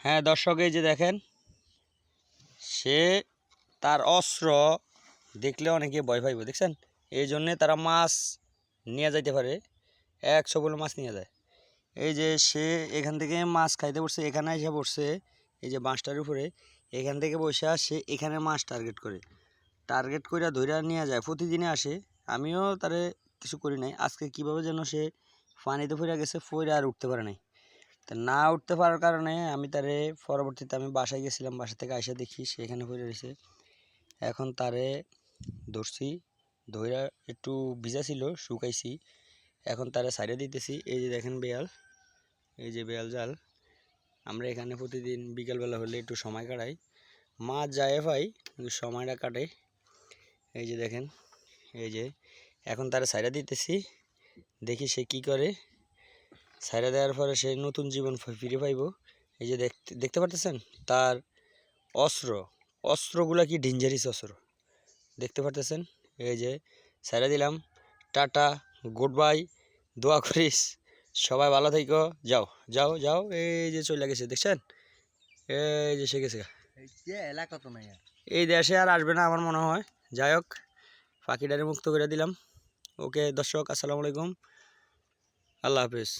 হ্যাঁ দর্শক, এই যে দেখেন, সে তার অস্ত্র দেখলে অনেকে ভয় পাইব, দেখছেন? এই জন্যে তারা মাছ নিয়ে যাইতে পারে, 100 বলে মাছ নিয়ে যায়। এই যে সে এখান থেকে মাছ খাইতে পড়ছে, এখানে এসে পড়ছে এই যে বাঁশটার উপরে, এখান থেকে বসে সে এখানে মাছ টার্গেট করে ধরে নিয়ে যায়। প্রতিদিনে আসে, আমিও তারে কিছু করি নাই। আজকে কিভাবে যেন সে পানিতে পড়ে গেছে, পড়ে আর উঠতে পারে নাই। তা না উঠতে পারার কারণে আমি তারে পরবর্তীতে আমি বাসায় গেছিলাম, বাসা থেকে আইসা দেখি সে এখানে পড়ে রয়েছে। এখন তারে ধরছি, ধইরা একটু ভিজা ছিল, শুকাইছি, এখন তারে সাইডে দিতেছি। এই যে দেখেন বেয়াল, এই যে বেয়াল জাল। আমরা এখানে প্রতিদিন বিকালবেলা হলে একটু সময় কাটাই, মাছ যায় পাই কিন্তু সময়টা কাটে। এই যে দেখেন, এই যে এখন তারে সাইডে দিতেছি, দেখি সে কি করে। সাইডে দেওয়ার পরে সে নতুন জীবন ফিরে পাইব। এই যে দেখতে পারতেছেন তার অস্ত্রগুলা কি ডেঞ্জারাস অস্ত্র, দেখতে পারতেছেন। এই যে সাইডে দিলাম। টাটা, গুড বাই, দোয়া করিস, সবাই ভালো থাইকো, যাও যাও যাও। এই যে চলে গেছে, দেখছেন? এই যে সে গেছে, এলাকা তো নাই, এই দেশে আর আসবে না আমার মনে হয়। যাই হোক, পাখিটারে মুক্ত করে দিলাম। ওকে দর্শক, আসসালামু আলাইকুম, আল্লাহ হাফিজ।